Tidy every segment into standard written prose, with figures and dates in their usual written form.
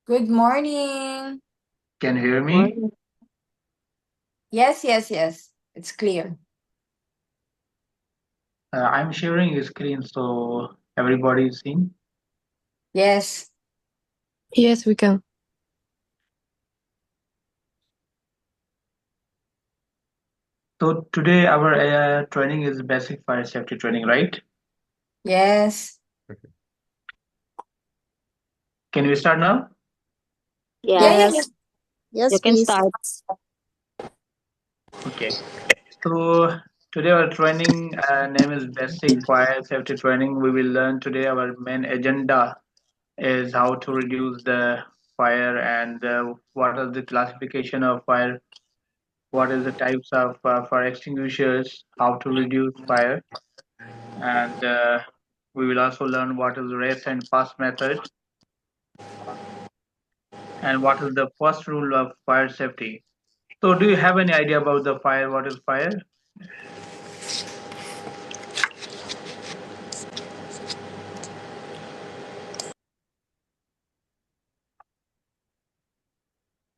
Good morning. Can you hear me? Morning. Yes, yes, yes. It's clear. I'm sharing a screen so everybody is seeing. Yes. Yes, we can. So today our training is basic fire safety training, right? Yes. Can we start now? Yeah, yeah, Yes, yeah. you Yes, can please. start. Okay. So today our training name is basic fire safety training. We will learn today our main agenda is how to reduce the fire and what is the classification of fire, what is the types of fire extinguishers, how to reduce fire, and we will also learn what is race and pass method and what is the first rule of fire safety. So, do you have any idea about the fire? What is fire?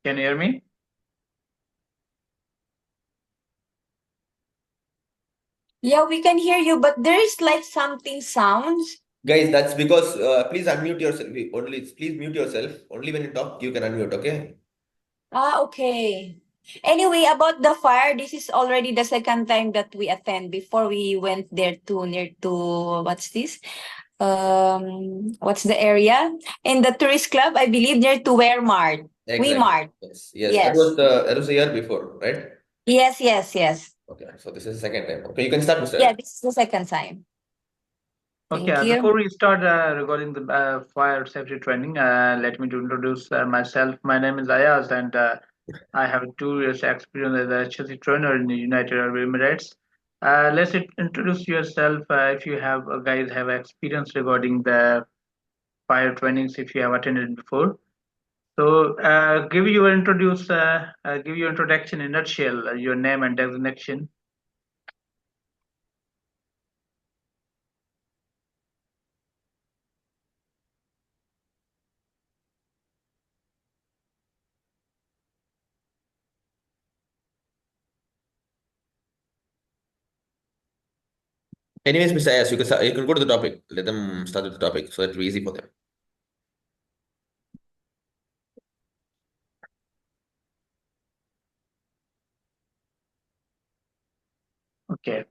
Can you hear me? Yeah, we can hear you, but there is like something sounds. Guys, that's because please unmute yourself. Please mute yourself. Only when you talk, you can unmute, okay? Okay. Anyway, about the fire, this is already the second time that we attend. Before we went there to near to what's this? What's the area? In the tourist club, I believe near to Wearmart. Exactly. Mart. Yes. Yes. That Yes. was a year before, right? Yes, yes, yes. Okay. So this is the second time. Okay, you can start, Mr. Yeah, Ed. this is the second time. Thank Okay, you. before we start regarding the fire safety training, let me to introduce myself. My name is Ayaz, and I have 2 years experience as a HSC trainer in the United Arab Emirates. Introduce yourself if you have guys have experience regarding the fire trainings if you have attended before. So, give your introduction in a nutshell, your name and designation. Anyways, Mr. Ayas, you can go to the topic. Let them start with the topic so that it'll be easy for them. Okay.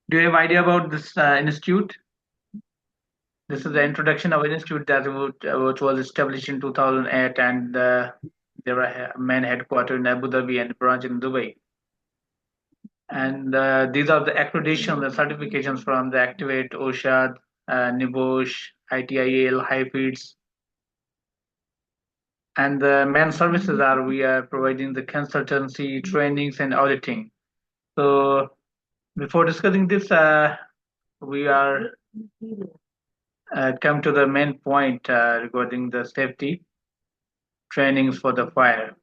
Do you have idea about this institute? This is the introduction of an institute which was established in 2008, and there are main headquarters in Abu Dhabi and branch in Dubai. And these are the accreditation, the certifications from the Activate, OSHA, NIBOSH, ITIL, HIFIDS. And the main services are we are providing the consultancy, trainings, and auditing. So before discussing this, we are come to the main point regarding the safety trainings for the fire.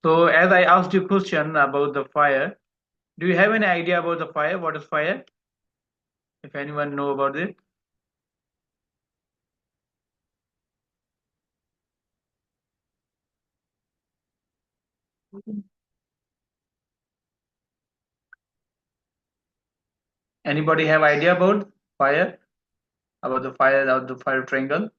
So as I asked you question about the fire, do you have any idea about the fire? What is fire? If anyone know about it? Anybody have idea about fire? About the fire of the fire triangle?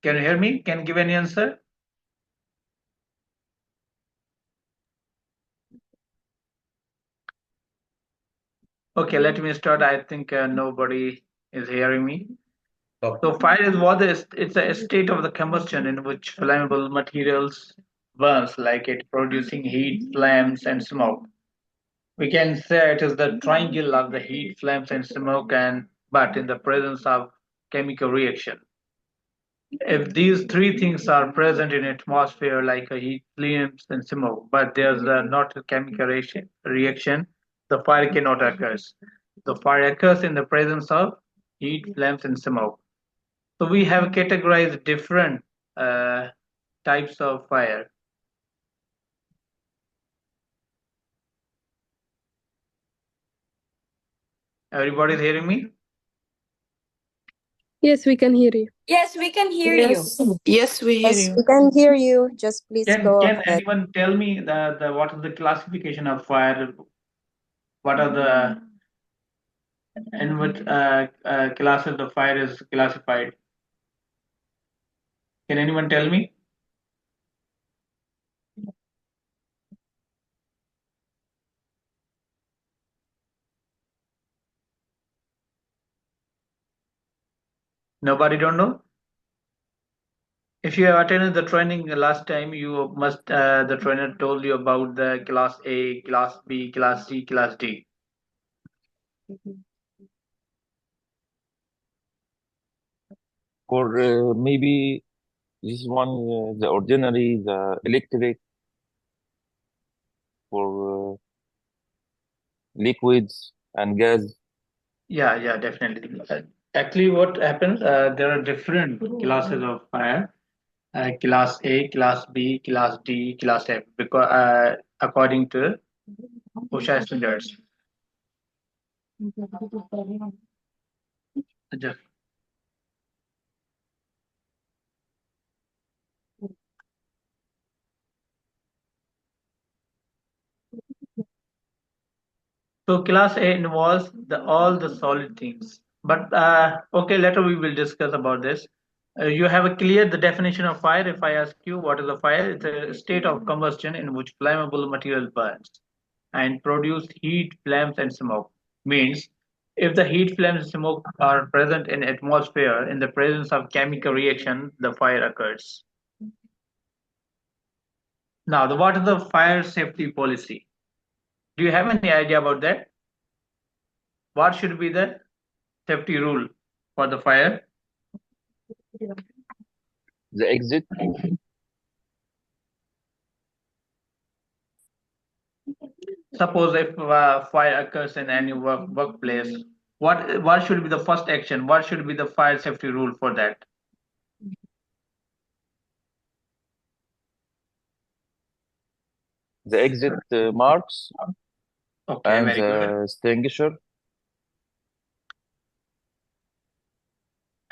Can you hear me? Can you give any answer? Okay, let me start. I think nobody is hearing me. Talk. So fire is what is it's a state of the combustion in which flammable materials burns, like it producing heat, flames, and smoke. We can say it is the triangle of the heat, flames, and smoke, and but in the presence of chemical reaction. If these three things are present in atmosphere like a heat, flames, and smoke, but there's not a chemical reaction, the fire cannot occur. The fire occurs in the presence of heat, flames, and smoke. So we have categorized different uh, types of fire. Everybody's hearing me? Yes, we can hear you. Yes, we can hear you. Yes, we hear Yes, you. we can hear you. Just please go Can ahead. anyone tell me the what is the classification of fire? What are the in which classes the fire is classified? Can anyone tell me? Nobody don't know? If you have attended the training last time, you must the trainer told you about the class A, class B, class C, class D. For maybe this one, the ordinary, the electric, for liquids and gas. Yeah, definitely. Actually, what happens? There are different classes of fire. Class A, Class B, Class D, Class F, because according to OSHA standards. Just so class A involves all the solid things. But okay, later we will discuss about this. You have a clear the definition of fire. If I ask you what is a fire, it's a state of combustion in which flammable material burns and produce heat, flames, and smoke. Means if the heat, flames, and smoke are present in atmosphere in the presence of chemical reaction, the fire occurs. Now, what is the fire safety policy? Do you have any idea about that? What should be the safety rule for the fire? The exit, Suppose if fire occurs in any workplace, what should be the first action? What should be the fire safety rule for that? the exit marks, Okay, and very good. the extinguisher.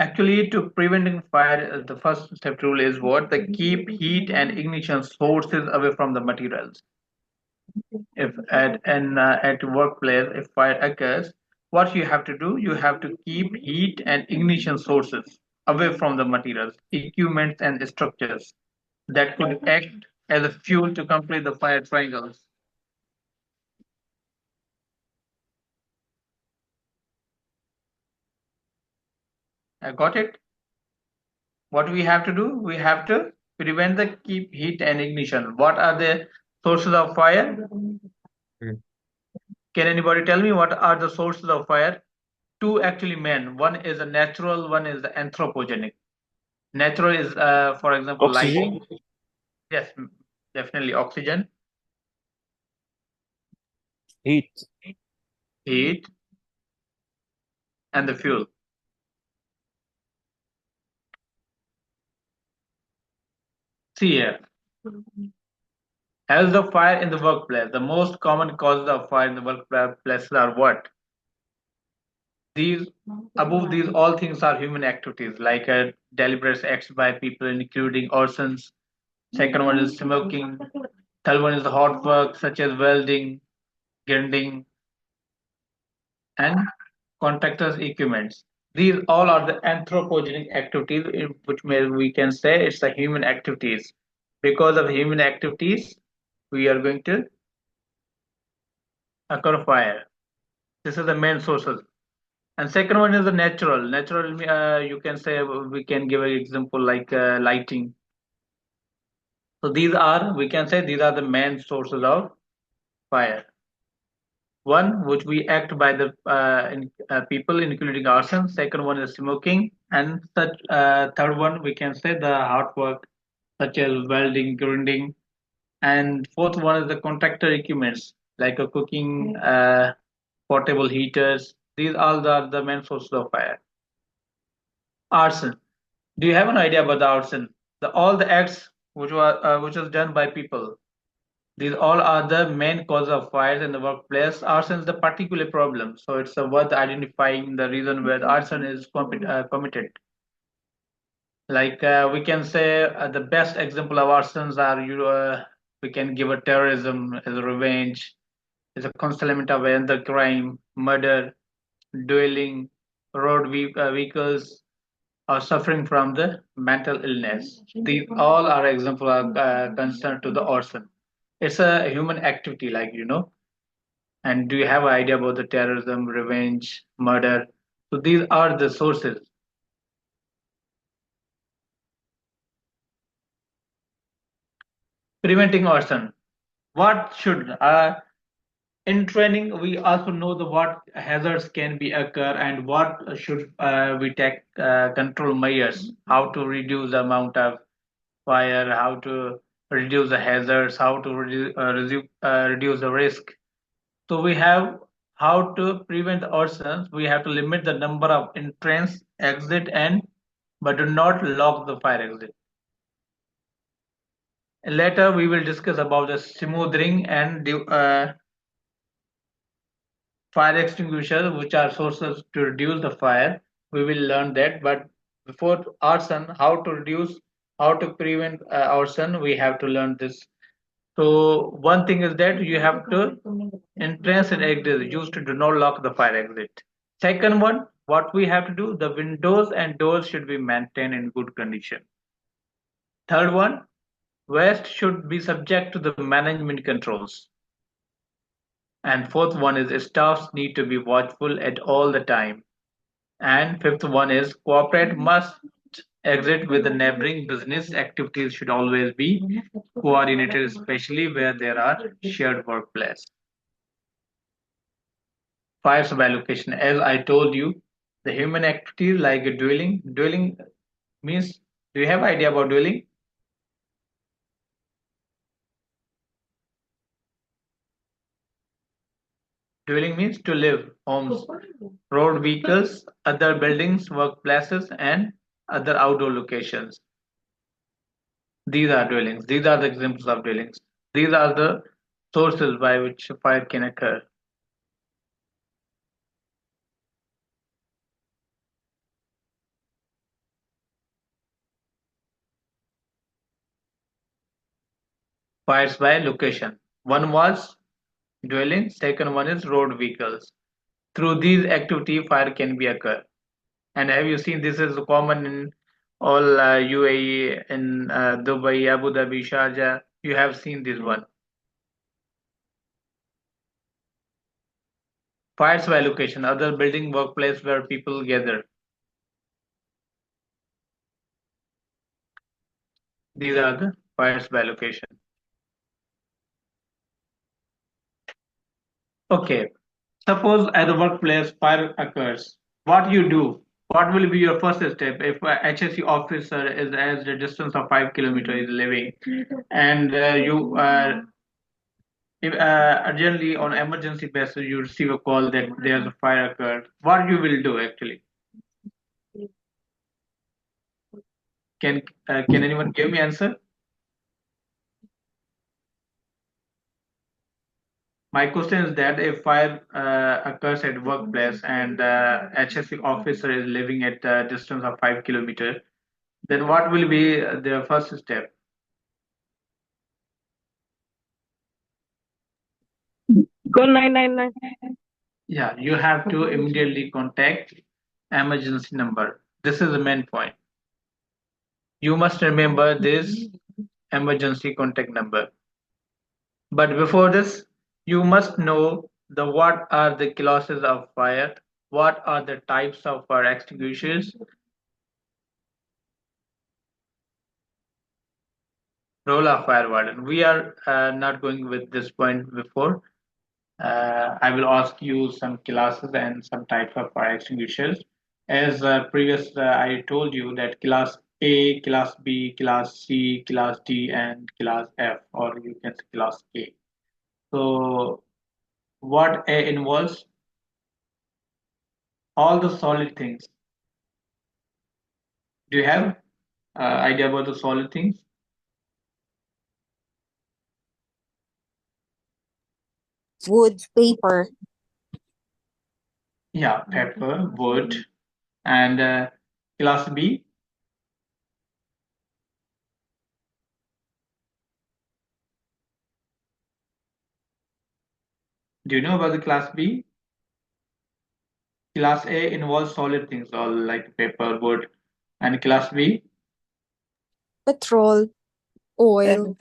Actually, to preventing fire, the first safety rule is what? The keep heat and ignition sources away from the materials. If at workplace, if fire occurs, what you have to do? You have to keep heat and ignition sources away from the materials, equipment, and structures that could act as a fuel to complete the fire triangles. I got it. What we have to do? We have to prevent the keep heat and ignition. What are the sources of fire? Mm. Can anybody tell me what are the sources of fire? Two actually men. One is a natural, one is the anthropogenic. Natural is, for example, Oxygen, lighting. Yes, definitely oxygen, heat, heat, and the fuel. See here. As the fire in the workplace, the most common causes of fire in the workplace are what? These above these all things are human activities like deliberate acts by people, including ourselves. Second one is smoking. Third one is the hot work such as welding, grinding, and contractors' equipments. These all are the anthropogenic activities, which we can say it's the human activities. Because of human activities, we are going to occur fire. This is the main sources. And second one is the natural. Natural, you can say we can give an example like lighting. So these are we can say these are the main sources of fire. One, which we act by the people, including ourselves. Second one is smoking, and such third one we can say the hard work, such as welding, grinding, and fourth one is the contractor equipments like a cooking, portable heaters. These all are the main sources of fire. Arson. Do you have an idea about the arson? All the acts which was done by people. These all are the main cause of fires in the workplace. Arson is the particular problem, so it's worth identifying the reason where the arson is committed. Like we can say the best example of arsons are we can give a terrorism as a revenge, as a concealment of another crime, murder, dueling, vehicles, or suffering from the mental illness. These all are examples of concern to the arson. It's a human activity, and do you have an idea about the terrorism, revenge, murder? So these are the sources. Preventing arson. What should in training we also know the what hazards can be occur and what should we take control measures, how to reduce the amount of fire, how to reduce the hazards, how to reduce the risk. So we have how to prevent the arsons. We have to limit the number of entrance, exit, and but do not lock the fire exit. Later, we will discuss about the smoothing and the fire extinguishers, which are sources to reduce the fire. We will learn that. But before arson, how to prevent arson, we have to learn this. So one thing is that you have to entrance and exit used to do not lock the fire exit. Second one, what we have to do, the windows and doors should be maintained in good condition. Third one, waste should be subject to the management controls. And fourth one is staffs need to be watchful at all the time. And fifth one is corporate must exit with the neighboring business activities should always be coordinated, especially where there are shared workplace. Fires by location. As I told you, the human activities like dwelling. Dwelling means, do you have idea about dwelling? Dwelling means to live, homes, road vehicles, other buildings, workplaces, and other outdoor locations. These are dwellings. These are the examples of dwellings. These are the sources by which fire can occur. Fires by location. One was dwelling, second one is road vehicles. Through these activity, fire can be occur. And have you seen this is common in all UAE, in Dubai, Abu Dhabi, Sharjah? You have seen this one. Fires by location, other building, workplace where people gather. These are the fires by location. Okay, suppose at the workplace fire occurs. What you do? What will be your first step if a HSE officer is at the distance of 5 kilometers is living, and you if urgently on emergency basis you receive a call that there's a fire occurred? What you will do actually? Can anyone give me answer? My question is that if fire occurs at workplace and HSE officer is living at a distance of 5 kilometers, then what will be their first step? Call 999. Yeah, you have to immediately contact emergency number. This is the main point. You must remember this emergency contact number. But before this, you must know the what are the classes of fire, what are the types of fire extinguishers, role of fire warden. We are not going with this point before. I will ask you some classes and some types of fire extinguishers. As previous, I told you that class A, class B, class C, class D, and class F, or you can say class K. So, what A involves? All the solid things. Do you have idea about the solid things? Wood, paper. Yeah, paper, wood, and class B. Do you know about the class B? Class A involves solid things, all like paper, wood, and class B. Petrol, oil.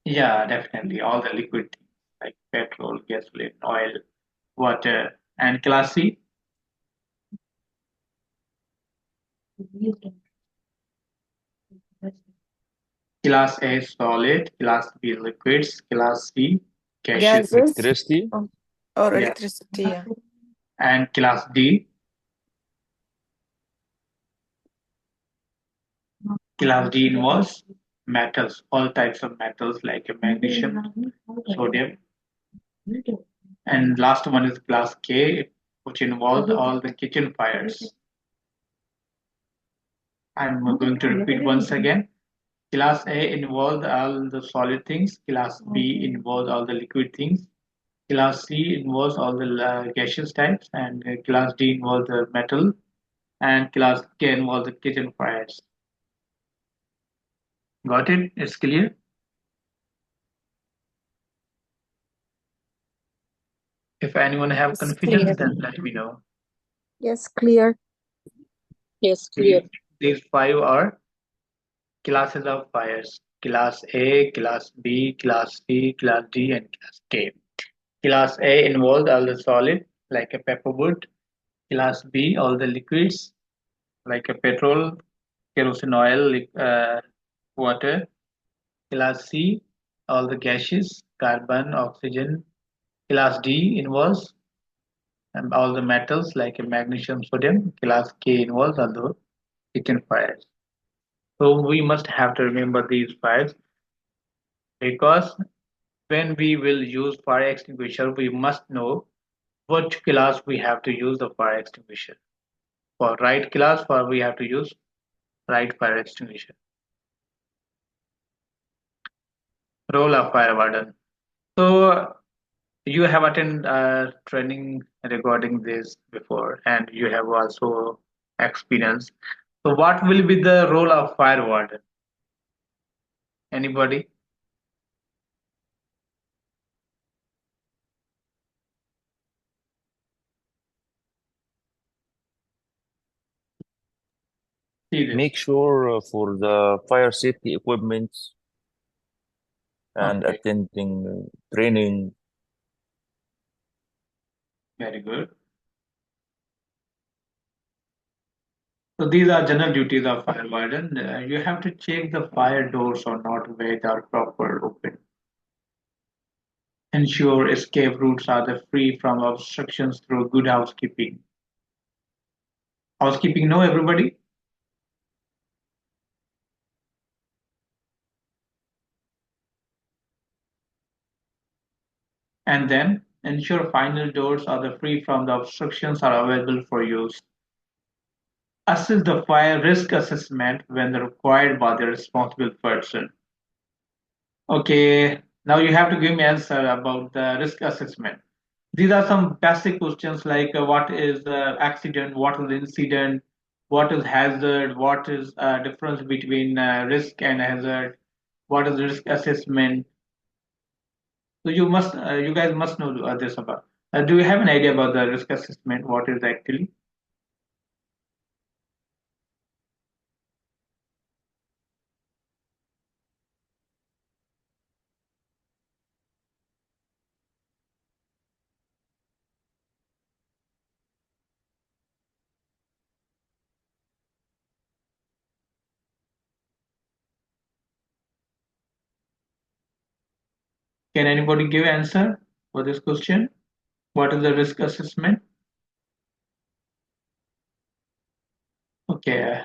Yeah, definitely all the liquid things like petrol, gasoline, oil, water, and class C. Class A solid, class B liquids, class C gaseous, Gases Electricity. or yeah, electricity, yeah. and class D. Class D involves metals, all types of metals like magnesium, sodium, and last one is class K, which involves all the kitchen fires. I'm going to repeat once again. Class A involves all the solid things. Class B involves all the liquid things. Class C involves all the gaseous types, and Class D involves the metal, and Class K involves the kitchen fires. Got it? It's clear. If anyone have Yes, confusion, clear. then let me know. Yes, clear. Yes, These, clear. these five are classes of fires: Class A, Class B, Class C, Class D, and Class K. Class A involves all the solid, like a pepperwood. Class B, all the liquids, like a petrol, kerosene oil, water. Class C, all the gases, carbon, oxygen. Class D involves all the metals like magnesium, sodium. Class K involves all the kitchen fires. So we must have to remember these fires because when we will use fire extinguisher, we must know what class we have to use the fire extinguisher. For right class, for we have to use right fire extinguisher. Role of fire warden. So you have attended training regarding this before, and you have also experience. So what will be the role of fire warden? Anybody? See this. Make sure for the fire safety equipment and Okay, attending training. very good. So these are general duties of fire warden. You have to check the fire doors or not where they are proper open. Ensure escape routes are the free from obstructions through good housekeeping. Housekeeping, no, everybody? And then ensure final doors are the free from the obstructions are available for use. Assess the fire risk assessment when required by the responsible person. Okay, now you have to give me answer about the risk assessment. These are some basic questions like what is the accident, what is the incident, what is hazard, what is difference between risk and hazard, what is risk assessment. So you guys must know this about. Do you have an idea about the risk assessment? What is actually? Can anybody give answer for this question? What is the risk assessment? Okay.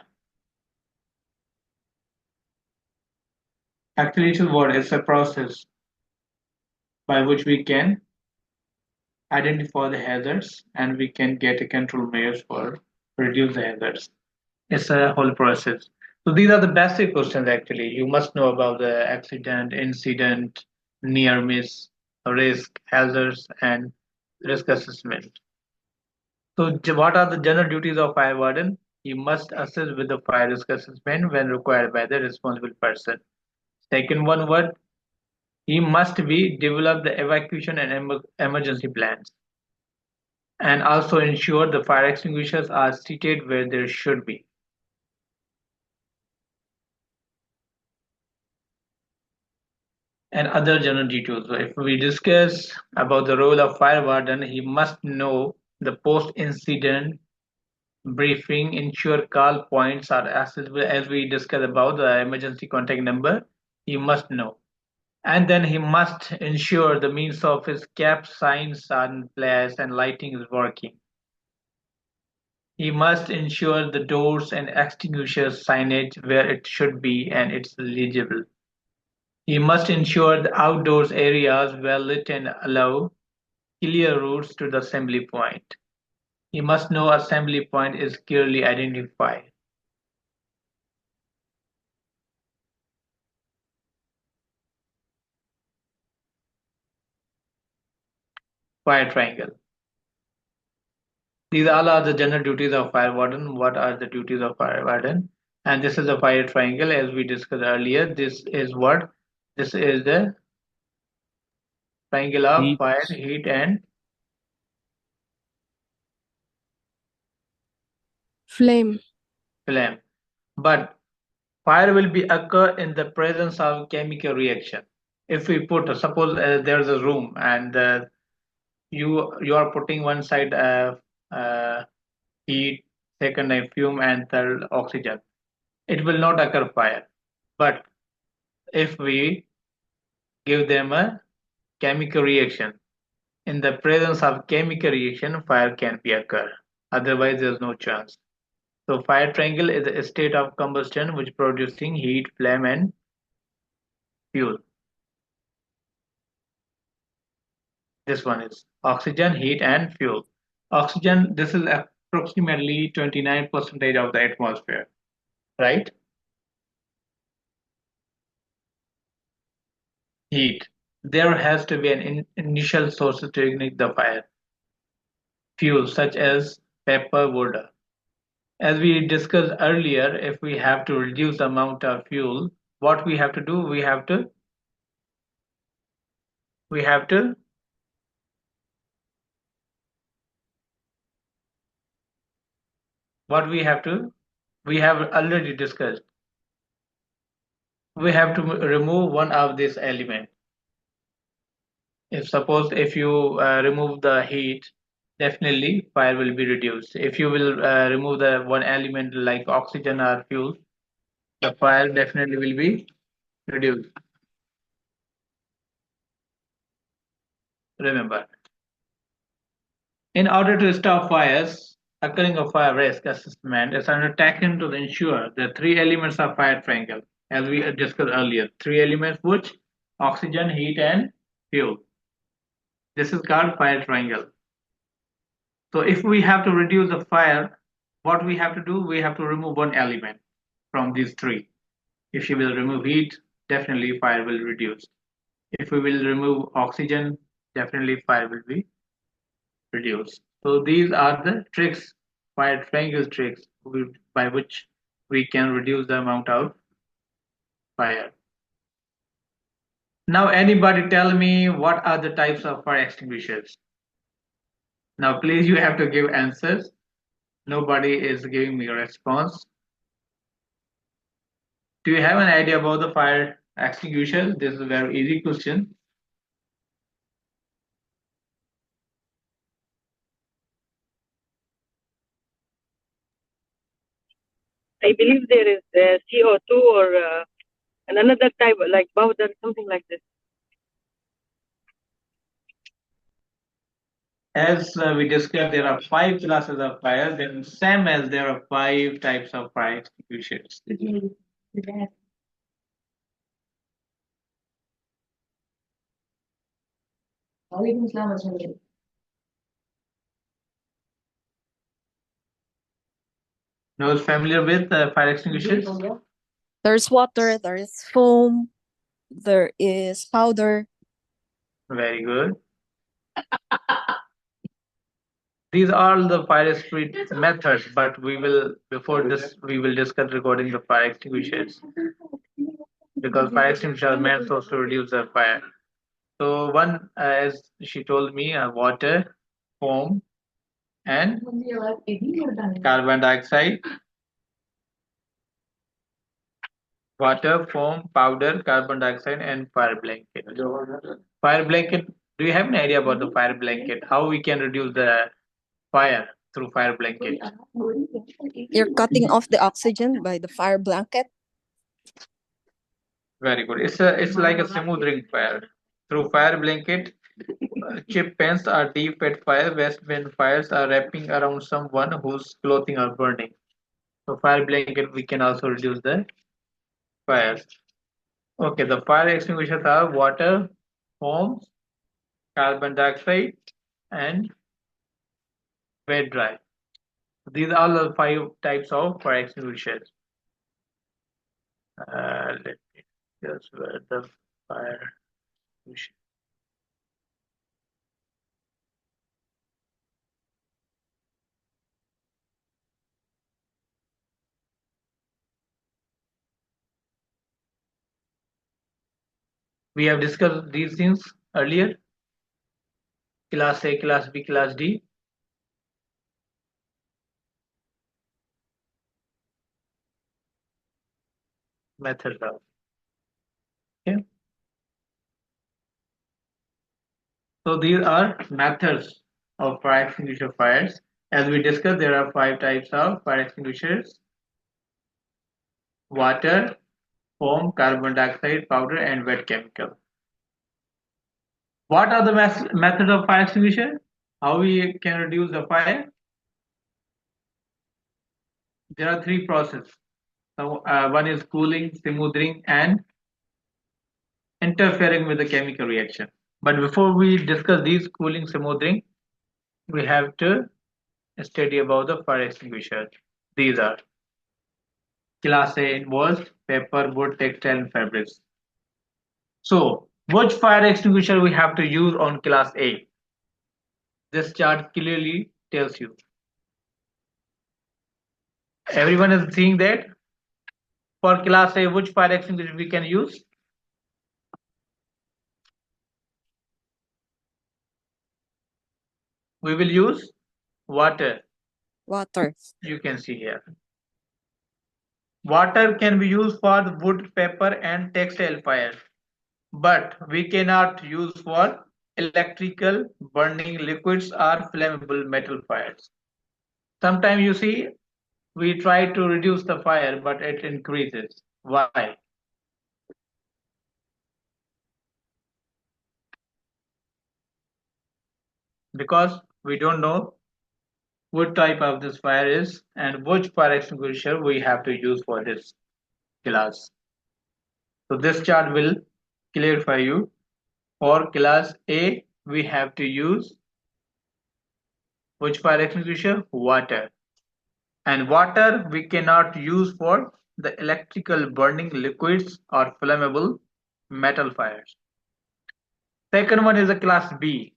Actually, it is what? It's a process by which we can identify the hazards and we can get a control measures for reduce the hazards. It's a whole process. So these are the basic questions actually. You must know about the accident, incident, near miss, risk, hazards, and risk assessment. So what are the general duties of fire warden? He must assist with the fire risk assessment when required by the responsible person. Second one word, he must be develop the evacuation and emergency plans and also ensure the fire extinguishers are seated where they should be. And other general details. So if we discuss about the role of fire warden, he must know the post-incident briefing, ensure call points are accessible as we discussed about the emergency contact number. He must know. And then he must ensure the means of escape signs are in place and lighting is working. He must ensure the doors and extinguishers signage where it should be and it's legible. He must ensure the outdoors areas well lit and allow clear routes to the assembly point. He must know assembly point is clearly identified. Fire triangle. These all are the general duties of fire warden. What are the duties of fire warden? And this is the fire triangle as we discussed earlier. This is what? This is the triangle of Heat. fire, heat, and Flame. flame. But fire will be occur in the presence of chemical reaction. If we put, suppose there's a room and you are putting one side uh, heat, second fume, and third oxygen. It will not occur fire. But if we give them a chemical reaction, in the presence of chemical reaction, fire can be occur. Otherwise, there's no chance. So fire triangle is a state of combustion which producing heat, flame, and fuel. This one is oxygen, heat, and fuel. Oxygen, this is approximately 29% of the atmosphere, right? Heat. There has to be an initial source to ignite the fire. Fuel, such as pepper, wood. As we discussed earlier, if we have to reduce the amount of fuel, what we have to do? We have to what we have already discussed. We have to remove one of this element. If suppose if you remove the heat, definitely fire will be reduced. If you will remove the one element like oxygen or fuel, the fire definitely will be reduced. Remember, in order to stop fires, occurring of fire risk assessment is undertaken to ensure the three elements of fire triangle, as we discussed earlier. Three elements which oxygen, heat, and fuel. This is called fire triangle. So if we have to reduce the fire, what we have to do? We have to remove one element from these three. If you will remove heat, definitely fire will reduce. If we will remove oxygen, definitely fire will be reduced. So these are the tricks, fire triangle tricks, by which we can reduce the amount of fire. Now anybody tell me what are the types of fire extinguishers? Now please you have to give answers. Nobody is giving me a response. Do you have an idea about the fire extinguisher? This is a very easy question. I believe there is CO2 or and another type like powder, something like this. As we discussed, there are five classes of fire. Then, same as there are five types of fire extinguishers. Those familiar with fire extinguishers? There's water, there is foam, there is powder. Very good. These are the fire extinguishing methods, but we will before this we will discuss regarding the fire extinguishers because fire extinguishers are meant so to reduce the fire. So one, as she told me, water, foam, and carbon dioxide. Water, foam, powder, carbon dioxide, and fire blanket. Fire blanket. Do you have an idea about the fire blanket? How we can reduce the fire through fire blanket? You're cutting off the oxygen by the fire blanket. Very good. It's like a smoothing fire. Through fire blanket, chip pans are deep at fire west when fires are wrapping around someone whose clothing are burning. So fire blanket we can also reduce the fire. Okay, the fire extinguishers are water, foam, carbon dioxide, and wet dry. These are the five types of fire extinguishers. Let me just where the fire extinguisher. We have discussed these things earlier. Class A, Class B, Class D. Methods of. Okay. So these are methods of fire extinguisher fires. As we discussed, there are five types of fire extinguishers: water, foam, carbon dioxide, powder, and wet chemical. What are the methods of fire extinguisher? How we can reduce the fire? There are three processes. So one is cooling, smoothing, and interfering with the chemical reaction. But before we discuss these cooling, smoothing, we have to study about the fire extinguisher. These are Class A involves paper, wood, textile, and fabrics. So, which fire extinguisher we have to use on Class A? This chart clearly tells you. Everyone is seeing that. For Class A, which fire extinguisher we can use? We will use water. Water. You can see here. Water can be used for the wood, paper, and textile fire, but we cannot use for electrical, burning liquids, or flammable metal fires. Sometimes you see we try to reduce the fire, but it increases. Why? Because we don't know what type of this fire is and which fire extinguisher we have to use for this class. So this chart will clarify you. For class A, we have to use which fire extinguisher? Water. And water we cannot use for the electrical burning liquids or flammable metal fires. Second one is the class B.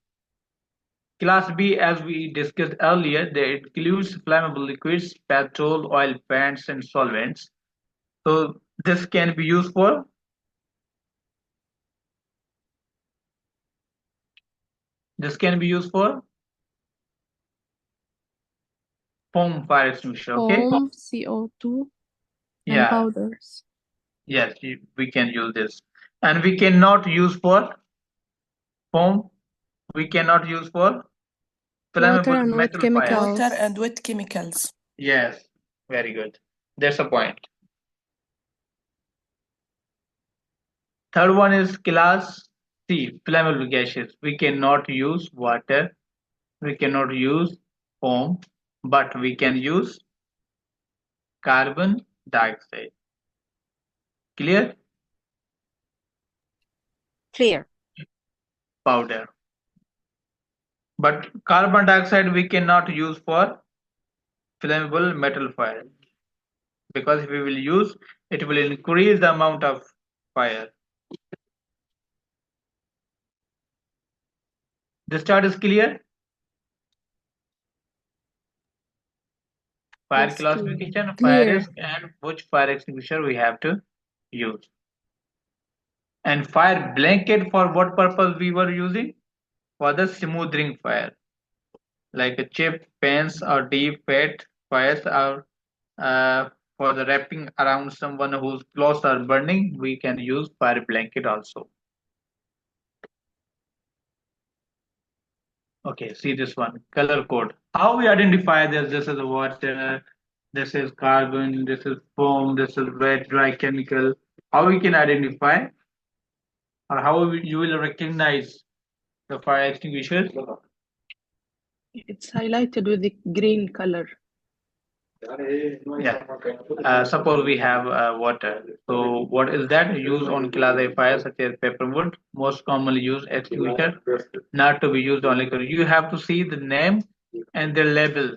Class B, as we discussed earlier, that includes flammable liquids, petrol, oil, paints, and solvents. So this can be used for foam fire extinguisher. Okay. Foam, CO2, and Yeah. powders. Yes, we can use this, and we cannot use for foam. We cannot use for Water flammable and wet metal fires. chemicals. Water and wet chemicals. Yes, very good. That's a point. Third one is class C, flammable gases. We cannot use water, we cannot use foam, but we can use carbon dioxide. Clear? Clear. Powder. But carbon dioxide we cannot use for flammable metal fire, because if we will use, it will increase the amount of fire. This chart is clear? Fire Yes, clear. classification, fire Clear. risk, and which fire extinguisher we have to use. And fire blanket, for what purpose we were using? For the smoothing fire. Like a chip, pans, or deep fat fires are for the wrapping around someone whose clothes are burning, we can use fire blanket also. Okay, see this one, color code. How we identify this? This is water, this is carbon, this is foam, this is wet, dry chemical. How we can identify, or how you will recognize the fire extinguisher? It's highlighted with the green color. Yeah. Suppose we have water. So what is that? Used on classifiers such as pepperwood, most commonly used extinguisher, not to be used on liquor. You have to see the name and the label.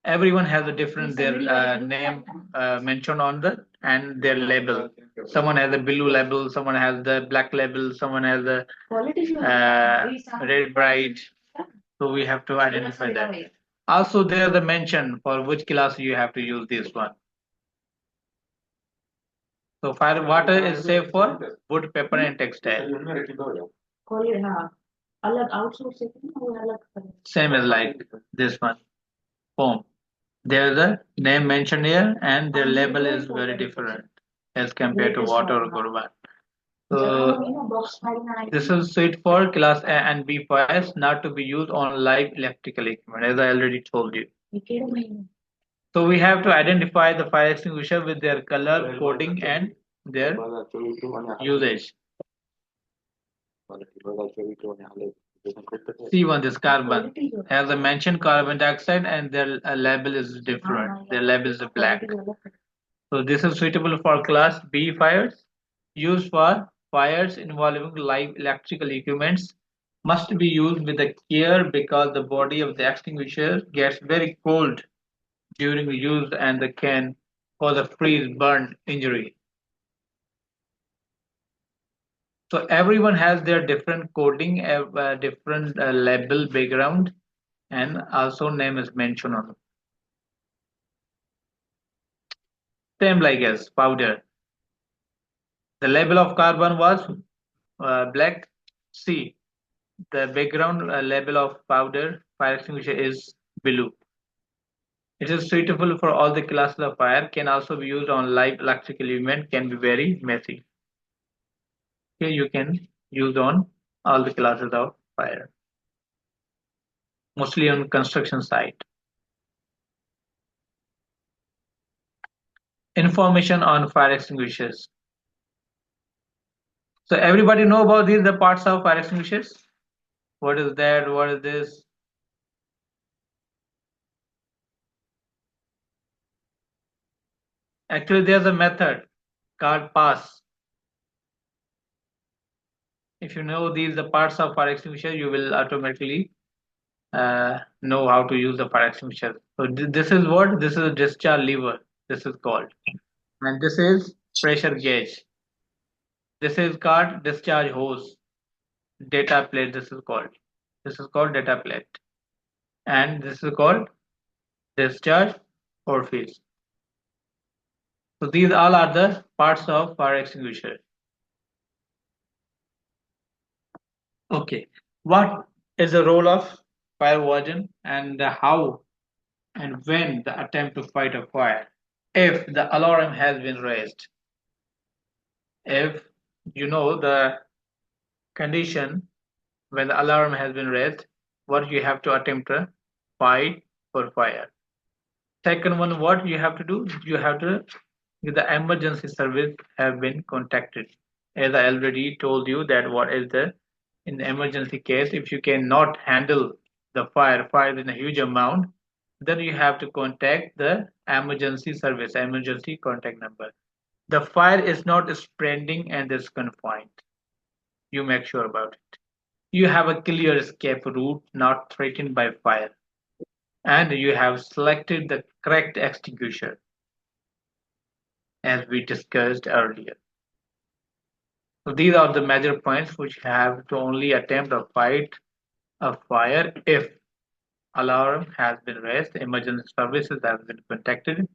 Everyone has a different their name mentioned on the and their label. Someone has a blue label, someone has the black label, someone has the red bright. So we have to identify that. Also, there's a mention for which class you have to use this one. So fire water is safe for wood, paper, and textile. Same as like this one, foam. There's a name mentioned here, and their label is very different as compared to water or Gurban. So this is suited for class A and B fires, not to be used on live electrical equipment, as I already told you. So we have to identify the fire extinguisher with their color, coding, and their usage. C1, this carbon. As I mentioned, carbon dioxide, and their label is different. Their label is black. So this is suitable for class B fires. Used for fires involving live electrical equipments. Must be used with a care because the body of the extinguisher gets very cold during the use and can cause a freeze burn injury. So everyone has their different coding, different label background, and also name is mentioned on it. Same like as powder. The label of carbon was black. C. The background label of powder fire extinguisher is blue. It is suitable for all the classes of fire. Can also be used on live electrical equipment. Can be very messy. Here you can use on all the classes of fire, mostly on construction site. Information on fire extinguishers. So everybody know about these the parts of fire extinguishers. What is that? What is this? Actually, there's a method called pass. If you know these the parts of fire extinguisher, you will automatically know how to use the fire extinguisher. So this is what? This is a discharge lever. This is called, and this is pressure gauge. This is called discharge hose. Data plate. This is called. This is called data plate, and this is called discharge orifice. So these all are the parts of fire extinguisher. Okay, what is the role of fire warden and how and when the attempt to fight a fire? If the alarm has been raised, if you know the condition when the alarm has been raised, what you have to attempt to fight for fire. Second one, what you have to do? You have to the emergency service have been contacted. as I already told you that what is the in the emergency case, if you cannot handle the fire in a huge amount, then you have to contact the emergency service, emergency contact number. The fire is not spreading and is confined. You make sure about it. You have a clear escape route not threatened by fire, and you have selected the correct extinguisher as we discussed earlier. So these are the major points which have to only attempt to fight a fire if alarm has been raised, emergency services have been contacted,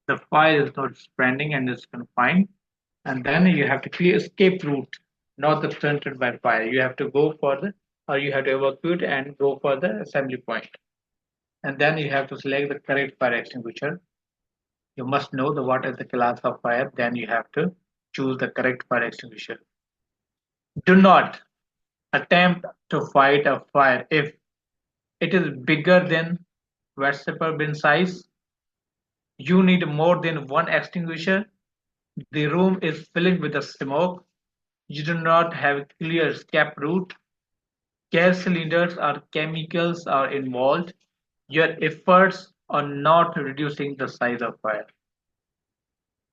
the fire is not spreading and is confined, and then you have to clear escape route, not the stunted by fire. You have to go for the or you have to evacuate and go for the assembly point. And then you have to select the correct fire extinguisher. You must know the what is the class of fire, then you have to choose the correct fire extinguisher. Do not attempt to fight a fire if it is bigger than vegetable bin size. You need more than one extinguisher. The room is filling with the smoke. You do not have clear escape route. Gas cylinders or chemicals are involved. Your efforts are not reducing the size of fire.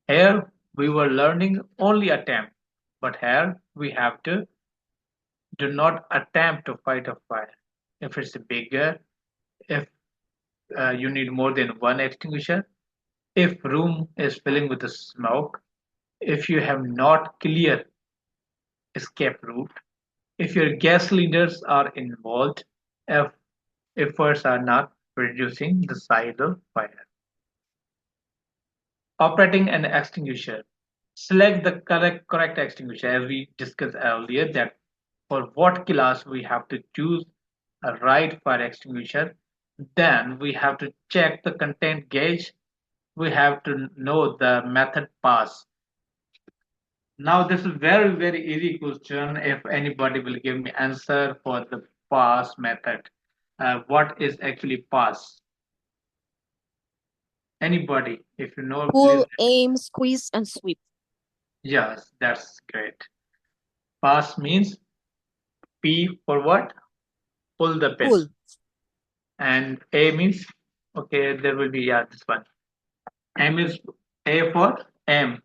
Here we were learning only attempt, but here we have to do not attempt to fight a fire. If it's bigger, if you need more than one extinguisher, if room is filling with the smoke, if you have not clear escape route, if your gas cylinders are involved, if efforts are not reducing the size of fire. Operating an extinguisher. Select the correct extinguisher as we discussed earlier that for what class we have to choose a right fire extinguisher. Then we have to check the content gauge. We have to know the method pass. Now this is very easy question. If anybody will give me answer for the pass method, what is actually pass? Anybody, if you know, please. Pull, aim, squeeze, and sweep. Yes, that's great. Pass means P for what? Pull the pin. Pull. And A means okay. There will be this one. M is A for M.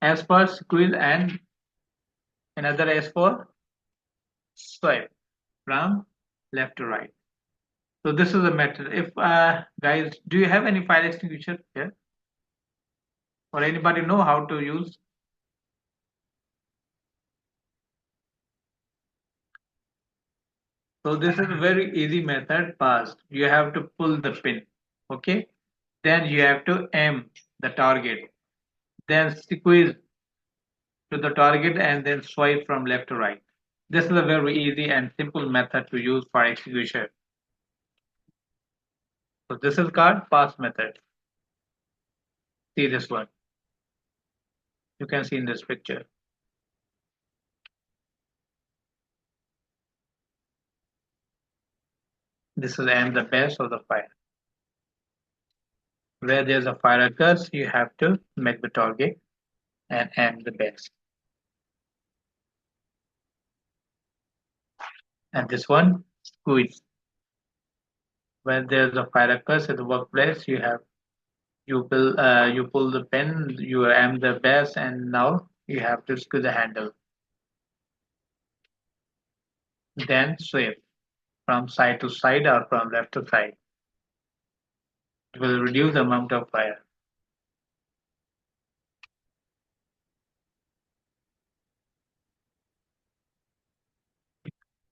S for squeeze and another S for swipe from left to right. So this is the method. If guys, do you have any fire extinguisher here? Or anybody know how to use? So this is a very easy method passed. You have to pull the pin. Okay. Then you have to aim the target. Then squeeze to the target and then swipe from left to right. This is a very easy and simple method to use for extinguisher. So this is called pass method. See this one. You can see in this picture. This is aim the base of the fire. Where there's a fire occurs, you have to make the target and aim the base. And this one, squeeze. When there's a fire occurs at the workplace, you pull the pin, you aim the base, and now you have to squeeze the handle. Then sweep from side to side or from left to right. It will reduce the amount of fire.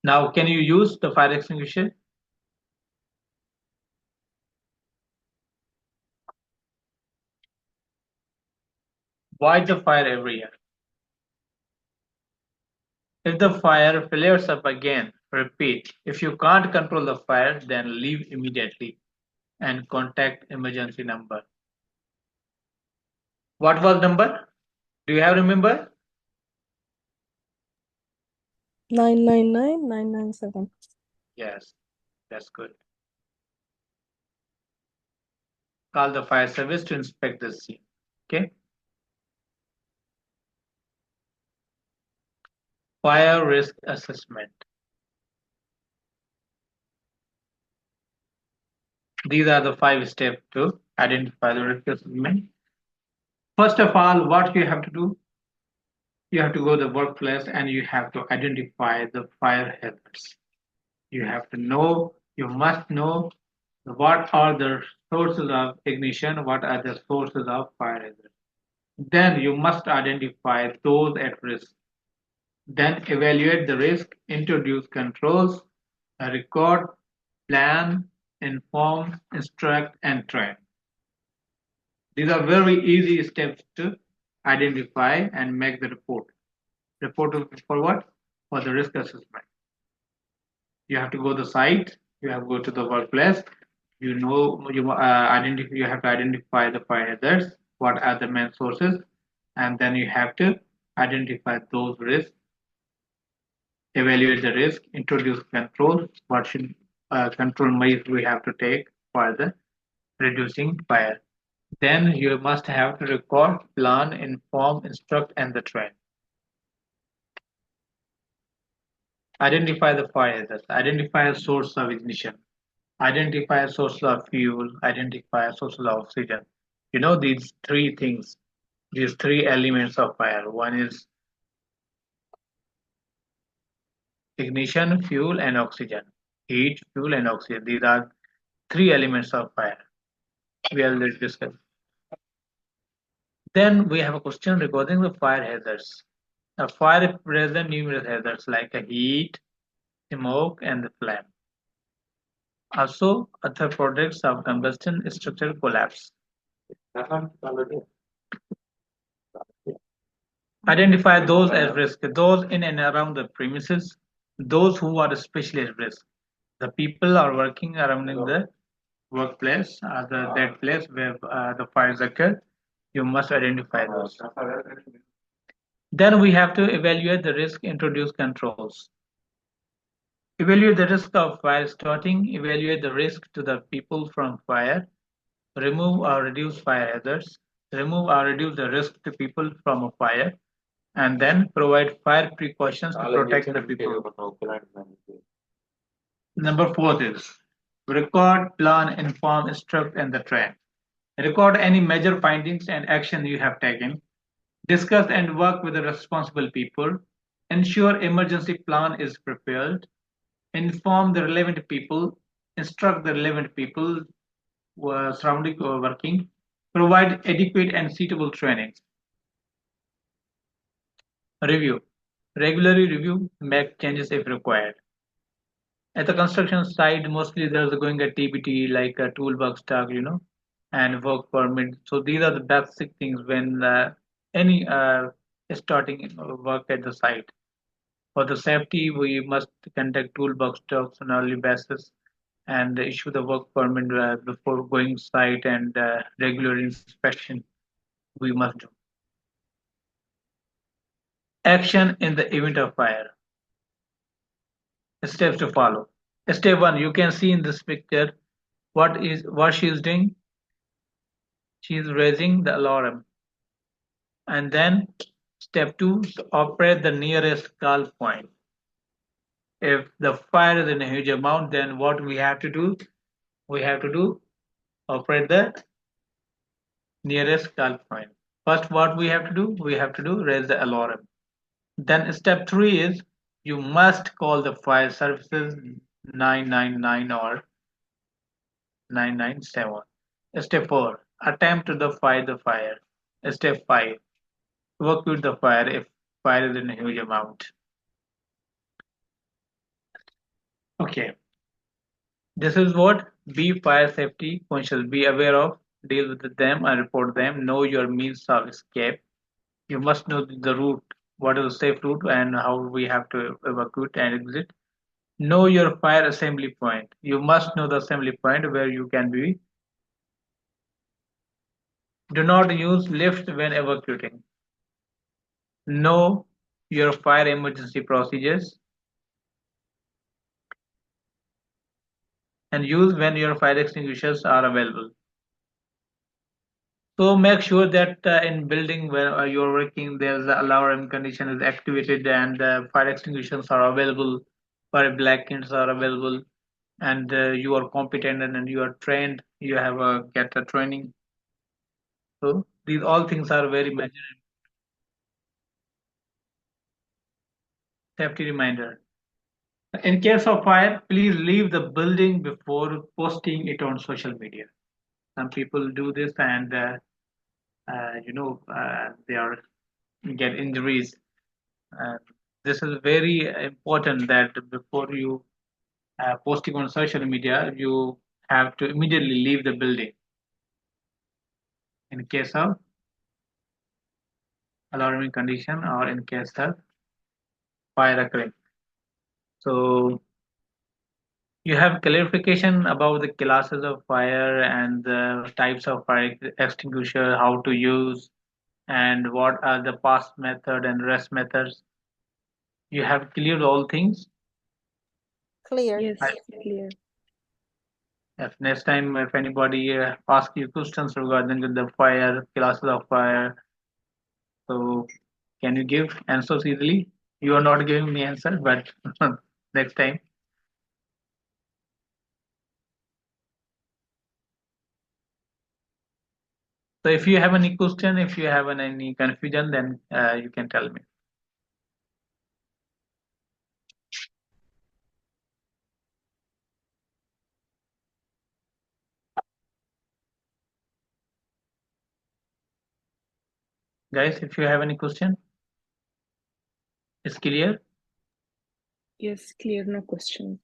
Now, can you use the fire extinguisher? Why the fire every year? If the fire flares up again, repeat. If you can't control the fire, then leave immediately and contact emergency number. What was number? Do you have remember? 999-997. Yes, that's good. Call the fire service to inspect the scene. Okay. Fire risk assessment. These are the 5 steps to identify the risk assessment. First of all, what you have to do, you have to go to the workplace and you have to identify the fire hazards. You have to know, you must know what are the sources of ignition, what are the sources of fire hazard. Then you must identify those at risk. Then evaluate the risk, introduce controls, record, plan, inform, instruct, and train. These are very easy steps to identify and make the report. Report for what? For the risk assessment. You have to go to the site, you have to go to the workplace, you know you have to identify the fire hazards, what are the main sources, and then you have to identify those risks, evaluate the risk, introduce control, what should control measures we have to take for the reducing fire. Then you must have to record, plan, inform, instruct, and the train. Identify the fire hazards, identify a source of ignition, identify a source of fuel, identify a source of oxygen. You know these 3 things, these 3 elements of fire. One is ignition, fuel, and oxygen. Heat, fuel, and oxygen. These are 3 elements of fire. We already discussed. Then we have a question regarding the fire hazards. A fire presents numerous hazards like a heat, smoke, and the flame. Also, other products of combustion, structural collapse. Identify those at risk, those in and around the premises, those who are especially at risk. The people are working around in the workplace, that place where the fires occur. You must identify those. Then we have to evaluate the risk, introduce controls. Evaluate the risk of fire starting, evaluate the risk to the people from fire, remove or reduce fire hazards, remove or reduce the risk to people from a fire, and then provide fire precautions to protect the people. Number 4 is record, plan, inform, instruct, and the train. Record any major findings and action you have taken. Discuss and work with the responsible people. Ensure emergency plan is prepared. Inform the relevant people. Instruct the relevant people who are surrounding or working. Provide adequate and suitable training. Review. Regularly review, make changes if required. At the construction site, mostly there's going a TBT like a toolbox tag, and work permit. So these are the basic things when any starting work at the site. For the safety, we must conduct toolbox talks on early basis and issue the work permit before going site, and regular inspection we must do. Action in the event of fire. Steps to follow. Step 1, you can see in this picture what she is doing. She is raising the alarm. And then step 2, operate the nearest call point. If the fire is in a huge amount, then what we have to do? We have to do operate the nearest call point. First, what we have to do? We have to do raise the alarm. Then step 3 is you must call the fire services 999 or 997. Step 4, attempt to fight the fire. Step 5, work with the fire if fire is in a huge amount. Okay, this is what be fire safety conscious. Be aware of, deal with them and report them. Know your means of escape. You must know the route, what is the safe route and how we have to evacuate and exit. Know your fire assembly point. You must know the assembly point where you can be. Do not use lift when evacuating. Know your fire emergency procedures and use when your fire extinguishers are available. So make sure that in building where you're working, there's the alarm condition is activated and fire extinguishers are available, fire blankets are available, and you are competent and you are trained. You have a get a training. So these all things are very major safety reminder. In case of fire, please leave the building before posting it on social media. Some people do this and they are get injuries. Uh, this is very important that before you posting on social media, you have to immediately leave the building in case of alarming condition or in case of fire occurring. So you have clarification about the classes of fire and the types of fire extinguisher, how to use, and what are the pass method and rest methods. You have cleared all things. Clear. Yes, I, clear. if next time if anybody asks you questions regarding the fire, classes of fire, so can you give answers easily? You are not giving me answer, but next time. So if you have any question, if you have any confusion, then you can tell me. Guys, if you have any question, it's clear. Yes, clear. No question.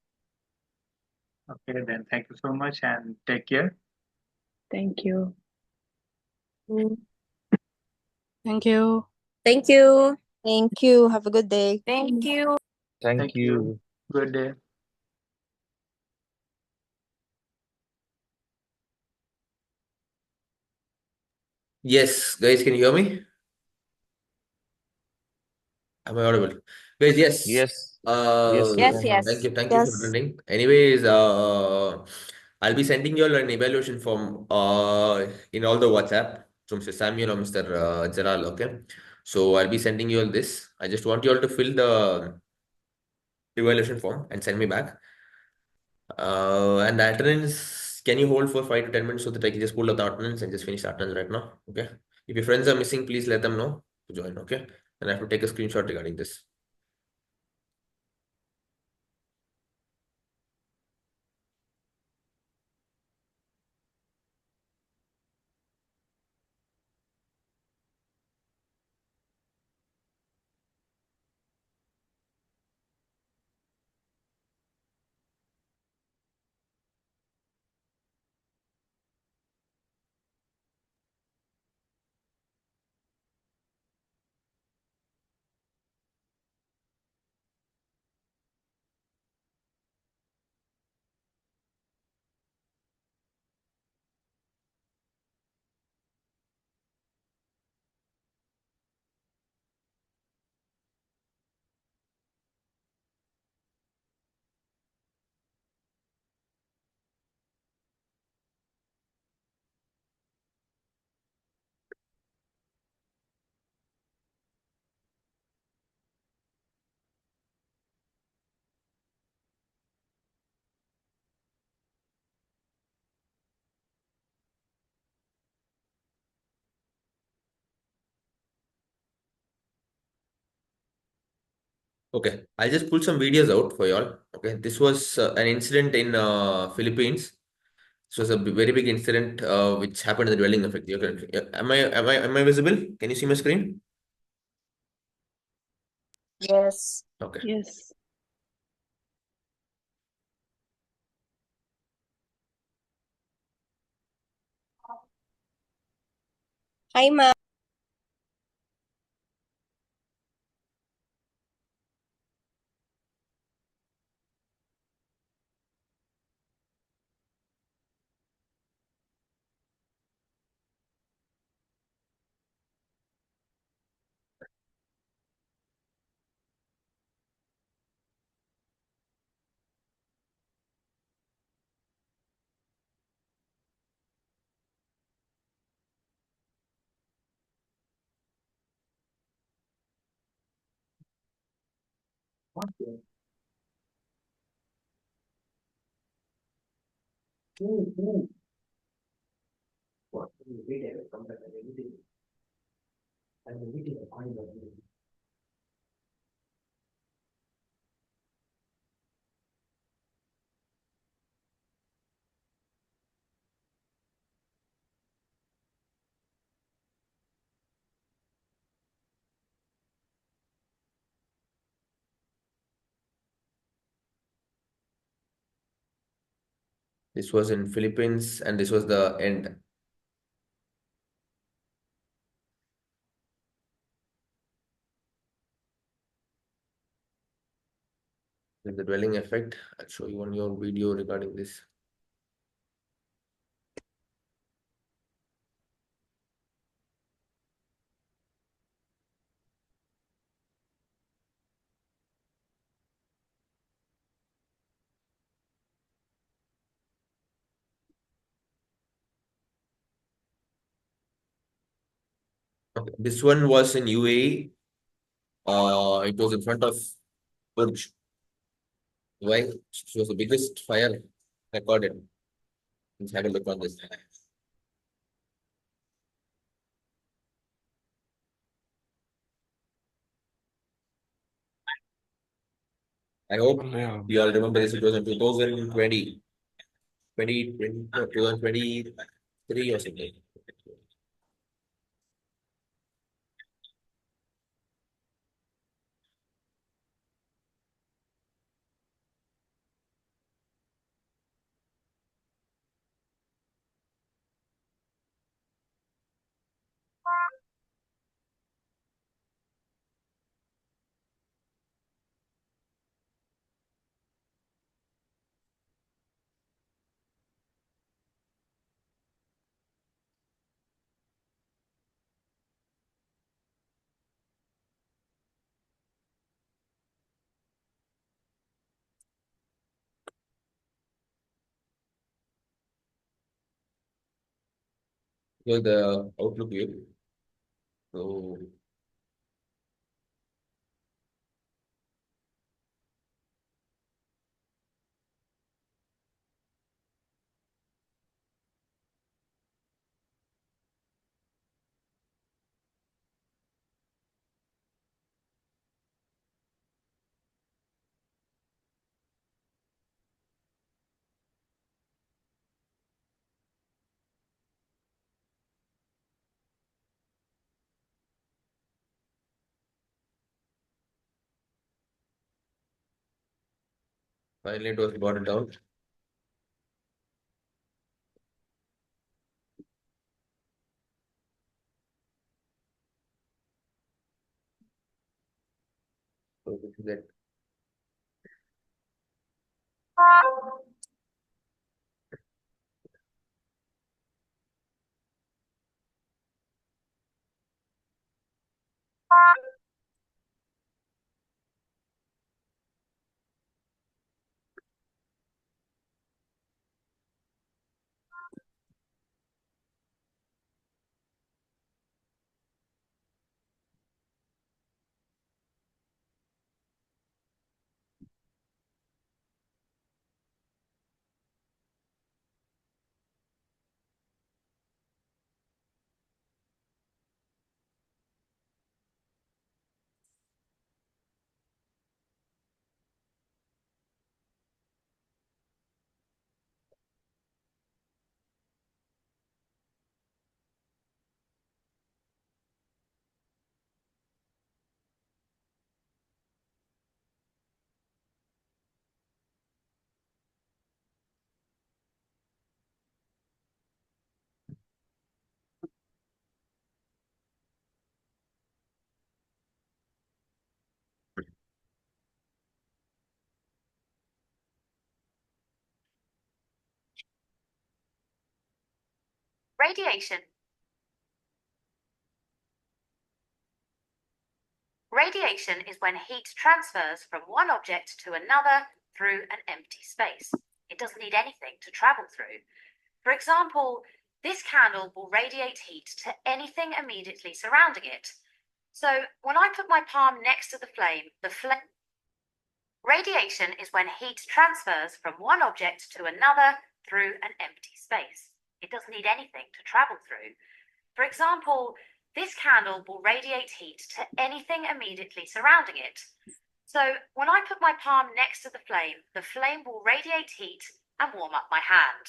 Okay, then thank you so much and take care. Thank you. Thank you. Thank you. Thank you. Have a good day. Thank you. Thank Thank you. you. Good day. Yes, guys, can you hear me? Am I audible? Guys, yes. Yes. Yes, we Yes, can hear. yes. Thank you for Yes. attending. Anyways, I'll be sending you all an evaluation form in all the WhatsApp from Mr. Samuel or Mr. Jalal, okay? So I'll be sending you all this. I just want you all to fill the evaluation form and send me back. And the attendance, can you hold for 5 to 10 minutes so that I can just pull out the attendance and just finish the attendance right now? Okay. If your friends are missing, please let them know to join. Okay. And I have to take a screenshot regarding this. Okay, I'll just pull some videos out for y'all. Okay, this was an incident in Philippines. This was a very big incident which happened in the dwelling effect. Okay, am I visible? Can you see my screen? Yes. Okay. Yes. Hi, ma'am. This was in Philippines, and this was the end. With the dwelling effect, I'll show you on your video regarding this. Okay. This one was in UAE. It was in front of Burj. Why? It was the biggest fire recorded. Let's have a look on this. I hope you all remember this. It was in 2020, 2023 or something. Here's the outlook view. So finally it was brought down. So this is it. Radiation. Radiation is when heat transfers from one object to another through an empty space. It doesn't need anything to travel through. For example, this candle will radiate heat to anything immediately surrounding it. So when I put my palm next to the flame Radiation is when heat transfers from one object to another through an empty space. It doesn't need anything to travel through. For example, this candle will radiate heat to anything immediately surrounding it. So when I put my palm next to the flame will radiate heat and warm up my hand.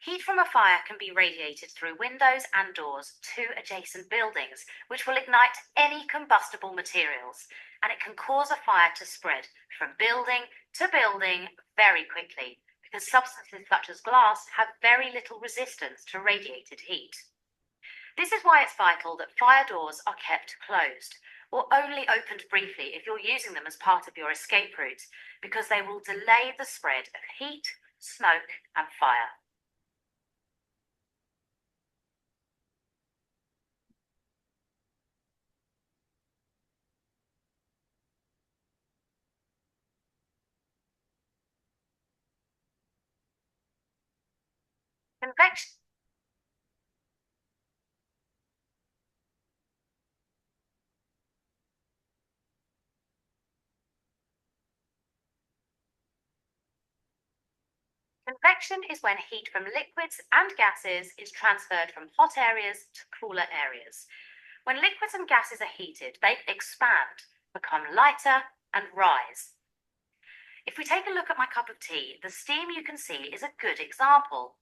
Heat from a fire can be radiated through windows and doors to adjacent buildings, which will ignite any combustible materials, and it can cause a fire to spread from building to building very quickly, because substances such as glass have very little resistance to radiated heat. This is why it's vital that fire doors are kept closed, or only opened briefly if you're using them as part of your escape route, because they will delay the spread of heat, smoke, and fire. Convection Convection is when heat from liquids and gases is transferred from hot areas to cooler areas. When liquids and gases are heated, they expand, become lighter, and rise. If we take a look at my cup of tea, the steam you can see is a good example.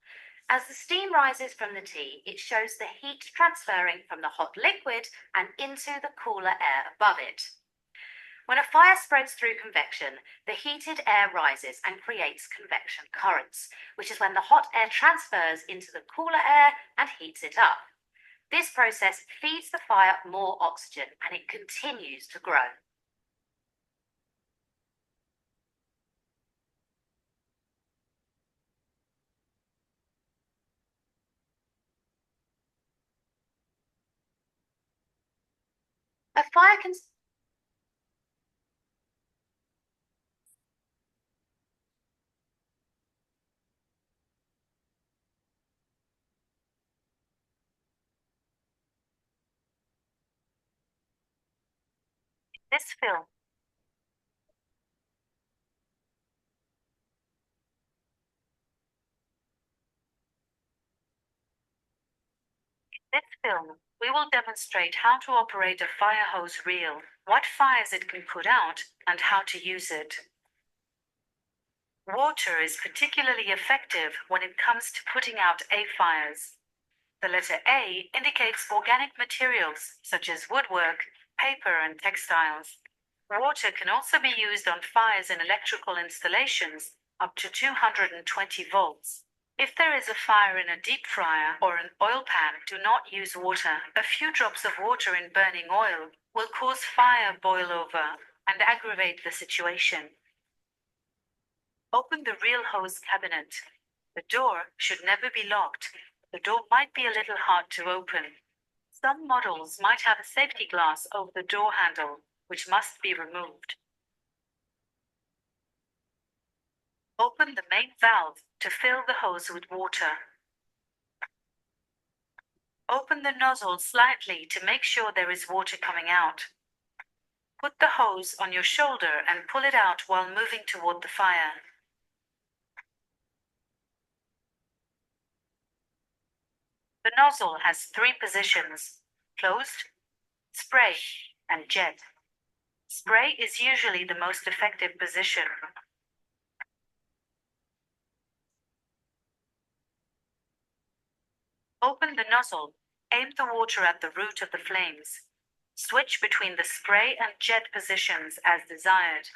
As the steam rises from the tea, it shows the heat transferring from the hot liquid and into the cooler air above it. When a fire spreads through convection, the heated air rises and creates convection currents, which is when the hot air transfers into the cooler air and heats it up. This process feeds the fire more oxygen and it continues to grow. A fire can this film we will demonstrate how to operate a fire hose reel, what fires it can put out, and how to use it. Water is particularly effective when it comes to putting out A fires. The letter A indicates organic materials such as woodwork, paper, and textiles. Water can also be used on fires in electrical installations up to 220 volts. If there is a fire in a deep fryer or an oil pan, do not use water. A few drops of water in burning oil will cause fire boil over and aggravate the situation. Open the reel hose cabinet. The door should never be locked. The door might be a little hard to open. Some models might have a safety glass over the door handle, which must be removed. Open the main valve to fill the hose with water. Open the nozzle slightly to make sure there is water coming out. Put the hose on your shoulder and pull it out while moving toward the fire. The nozzle has 3 positions: closed, spray, and jet. Spray is usually the most effective position. Open the nozzle, aim the water at the root of the flames. Switch between the spray and jet positions as desired.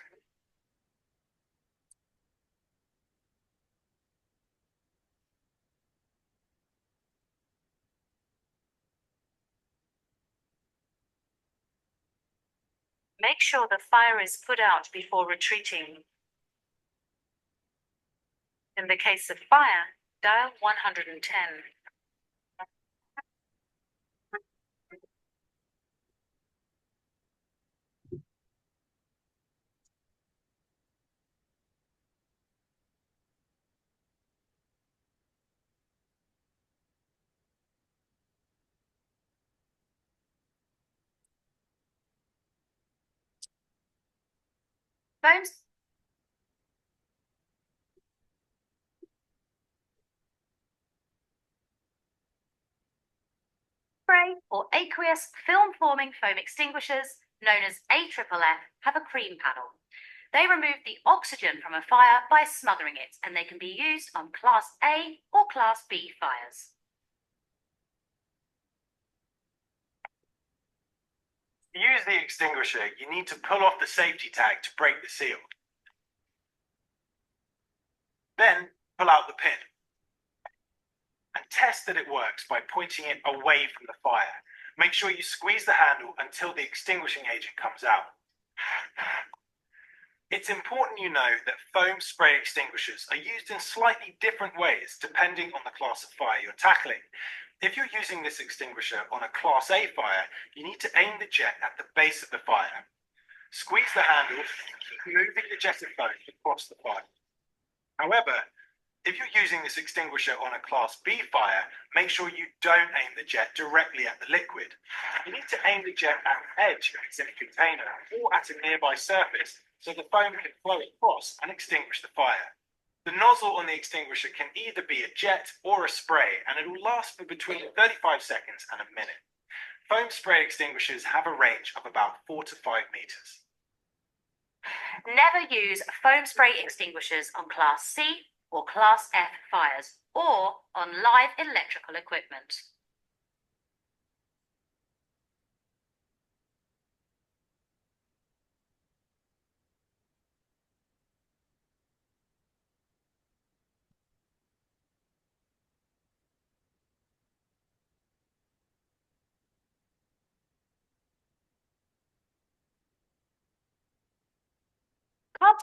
Make sure the fire is put out before retreating. In the case of fire, dial 110. Phones spray or aqueous film-forming foam extinguishers, known as AFFF, have a cream panel. They remove the oxygen from a fire by smothering it, and they can be used on Class A or Class B fires. To use the extinguisher, you need to pull off the safety tag to break the seal. Then pull out the pin and test that it works by pointing it away from the fire. Make sure you squeeze the handle until the extinguishing agent comes out. It's important you know that foam spray extinguishers are used in slightly different ways depending on the class of fire you're tackling. If you're using this extinguisher on a Class A fire, you need to aim the jet at the base of the fire. Squeeze the handle, moving the jet of foam across the fire. However, if you're using this extinguisher on a Class B fire, make sure you don't aim the jet directly at the liquid. You need to aim the jet at the edge of its container or at a nearby surface so the foam can flow across and extinguish the fire. The nozzle on the extinguisher can either be a jet or a spray, and it will last for between 35 seconds and a minute. Foam spray extinguishers have a range of about 4 to 5 meters. Never use foam spray extinguishers on Class C or Class F fires or on live electrical equipment. Carbon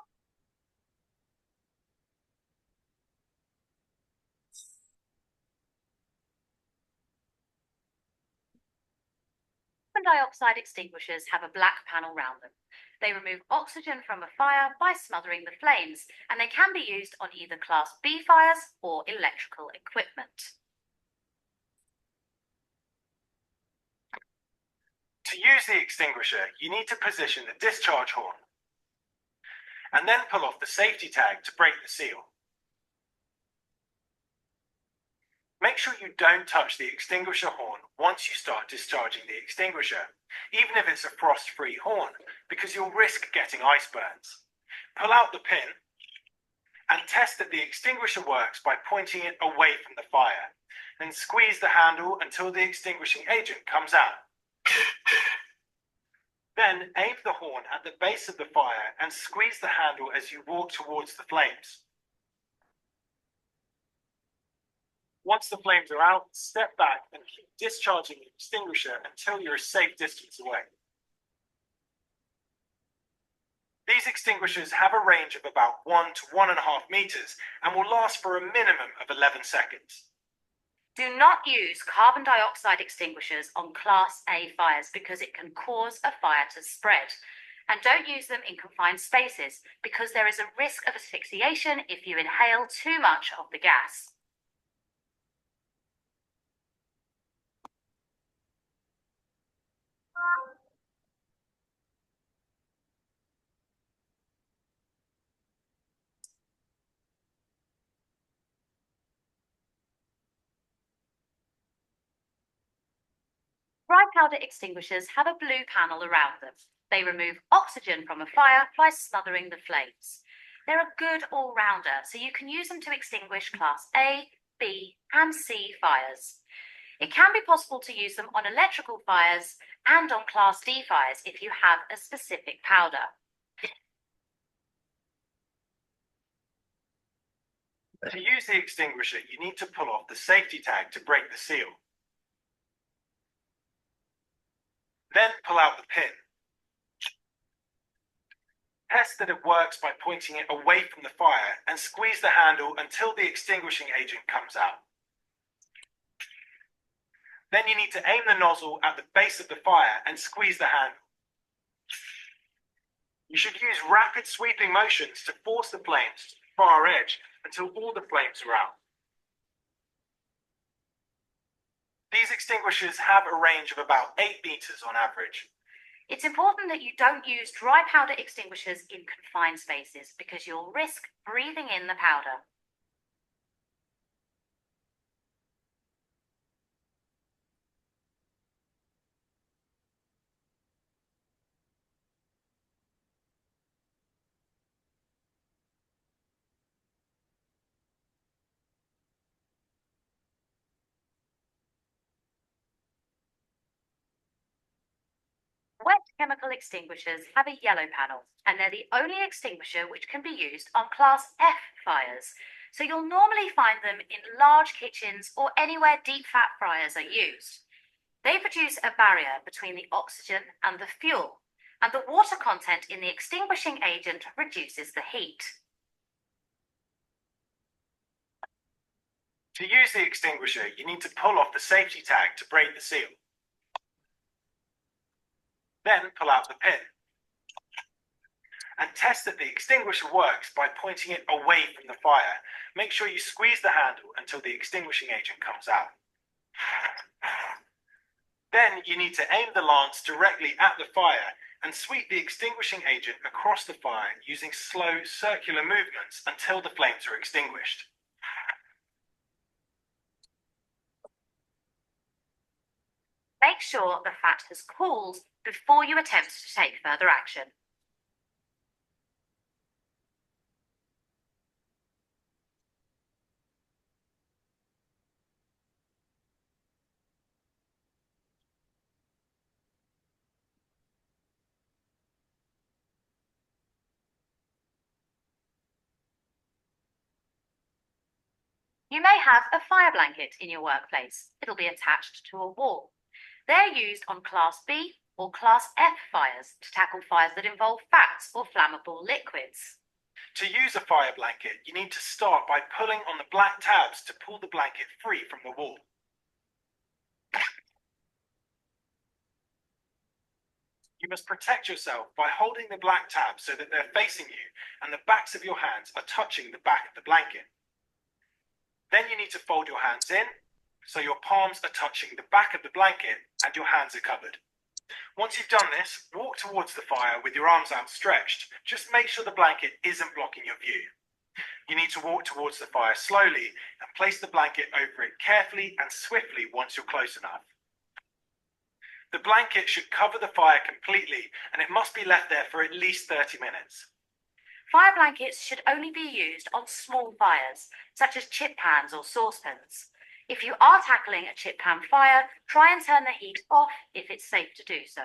dioxide extinguishers have a black panel round them. They remove oxygen from a fire by smothering the flames, and they can be used on either Class B fires or electrical equipment. To use the extinguisher, you need to position the discharge horn and then pull off the safety tag to break the seal. Make sure you don't touch the extinguisher horn once you start discharging the extinguisher, even if it's a frost-free horn, because you'll risk getting ice burns. Pull out the pin and test that the extinguisher works by pointing it away from the fire. Then squeeze the handle until the extinguishing agent comes out. Then aim the horn at the base of the fire and squeeze the handle as you walk towards the flames. Once the flames are out, step back and keep discharging the extinguisher until you're a safe distance away. These extinguishers have a range of about 1 to 1.5 meters and will last for a minimum of 11 seconds. Do not use carbon dioxide extinguishers on Class A fires because it can cause a fire to spread. And don't use them in confined spaces because there is a risk of asphyxiation if you inhale too much of the gas. Dry powder extinguishers have a blue panel around them. They remove oxygen from a fire by smothering the flames. They're a good all-rounder, so you can use them to extinguish Class A, B, and C fires. It can be possible to use them on electrical fires and on Class D fires if you have a specific powder. To use the extinguisher, you need to pull off the safety tag to break the seal. Then pull out the pin. Test that it works by pointing it away from the fire and squeeze the handle until the extinguishing agent comes out. Then you need to aim the nozzle at the base of the fire and squeeze the handle. You should use rapid sweeping motions to force the flames to the far edge until all the flames are out. These extinguishers have a range of about 8 meters on average. It's important that you don't use dry powder extinguishers in confined spaces because you'll risk breathing in the powder. Wet chemical extinguishers have a yellow panel, and they're the only extinguisher which can be used on Class F fires. So you'll normally find them in large kitchens or anywhere deep fat fryers are used. They produce a barrier between the oxygen and the fuel, and the water content in the extinguishing agent reduces the heat. To use the extinguisher, you need to pull off the safety tag to break the seal. Then pull out the pin. And test that the extinguisher works by pointing it away from the fire. Make sure you squeeze the handle until the extinguishing agent comes out. Then you need to aim the lance directly at the fire and sweep the extinguishing agent across the fire using slow circular movements until the flames are extinguished. Make sure the fat has cooled before you attempt to take further action. You may have a fire blanket in your workplace. It'll be attached to a wall. They're used on Class B or Class F fires to tackle fires that involve fats or flammable liquids. To use a fire blanket, you need to start by pulling on the black tabs to pull the blanket free from the wall. You must protect yourself by holding the black tabs so that they're facing you and the backs of your hands are touching the back of the blanket. Then you need to fold your hands in so your palms are touching the back of the blanket and your hands are covered. Once you've done this, walk towards the fire with your arms outstretched. Just make sure the blanket isn't blocking your view. You need to walk towards the fire slowly and place the blanket over it carefully and swiftly once you're close enough. The blanket should cover the fire completely and it must be left there for at least 30 minutes. Fire blankets should only be used on small fires, such as chip pans or saucepans. If you are tackling a chip pan fire, try and turn the heat off if it's safe to do so.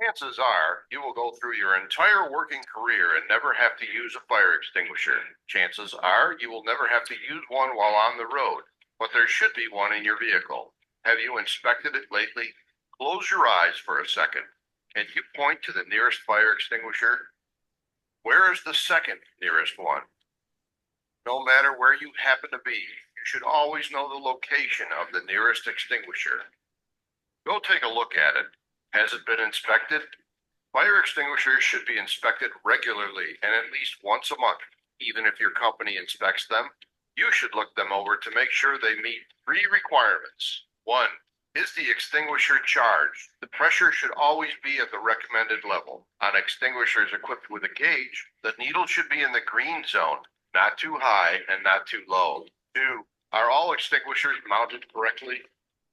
Chances are you will go through your entire working career and never have to use a fire extinguisher. Chances are you will never have to use one while on the road, but there should be one in your vehicle. Have you inspected it lately? Close your eyes for a second. Can you point to the nearest fire extinguisher? Where is the second nearest one? No matter where you happen to be, you should always know the location of the nearest extinguisher. Go take a look at it. Has it been inspected? Fire extinguishers should be inspected regularly and at least once a month. Even if your company inspects them, you should look them over to make sure they meet 3 requirements. 1. Is the extinguisher charged? The pressure should always be at the recommended level. On extinguishers equipped with a gauge, the needle should be in the green zone, not too high and not too low. 2. Are all extinguishers mounted correctly?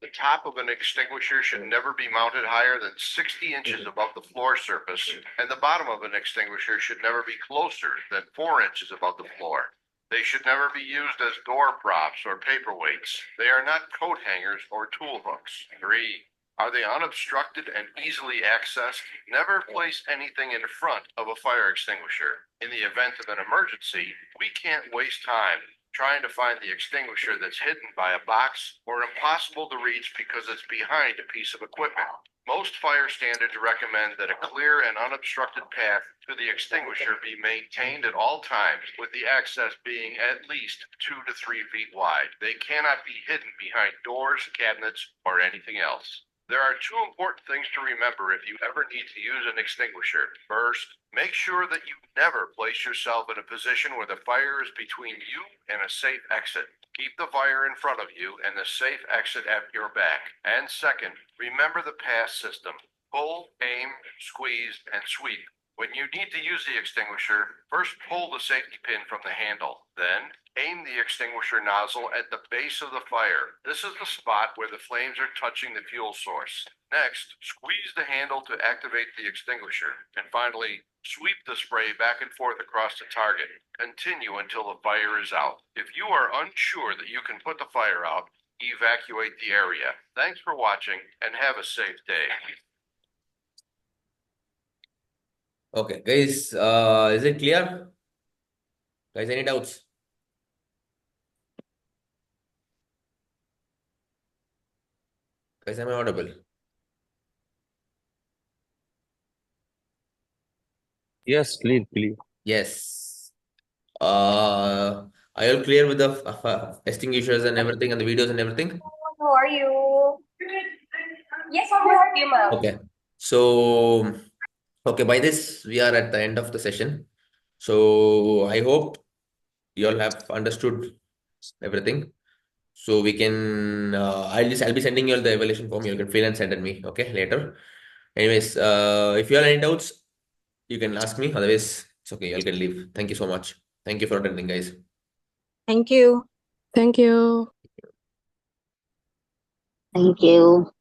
The top of an extinguisher should never be mounted higher than 60 inches above the floor surface, and the bottom of an extinguisher should never be closer than 4 inches above the floor. They should never be used as door props or paperweights. They are not coat hangers or tool hooks. 3. Are they unobstructed and easily accessed? Never place anything in front of a fire extinguisher. In the event of an emergency, we can't waste time trying to find the extinguisher that's hidden by a box or impossible to reach because it's behind a piece of equipment. Most fire standards recommend that a clear and unobstructed path to the extinguisher be maintained at all times, with the access being at least 2 to 3 feet wide. They cannot be hidden behind doors, cabinets, or anything else. There are two important things to remember if you ever need to use an extinguisher. First, make sure that you never place yourself in a position where the fire is between you and a safe exit. Keep the fire in front of you and the safe exit at your back. And second, remember the pass system. Pull, aim, squeeze, and sweep. When you need to use the extinguisher, first pull the safety pin from the handle. Then, aim the extinguisher nozzle at the base of the fire. This is the spot where the flames are touching the fuel source. Next, squeeze the handle to activate the extinguisher. And finally, sweep the spray back and forth across the target. Continue until the fire is out. If you are unsure that you can put the fire out, evacuate the area. Thanks for watching and have a safe day. Okay, guys, is it clear? Guys, any doubts? Guys, am I audible? Yes, clear, clear. Yes. Are you all clear with the extinguishers and everything and the videos and everything? How are you? Yes, how are you, ma'am? Okay. So, okay, by this, we are at the end of the session. So, I hope you all have understood everything. So we can, I'll be sending you all the evaluation form. You can fill and send it me, okay, later. Anyways, if you have any doubts, you can ask me. Otherwise, it's okay. You all can leave. Thank you so much. Thank you for attending, guys. Thank you. Thank you. Thank you.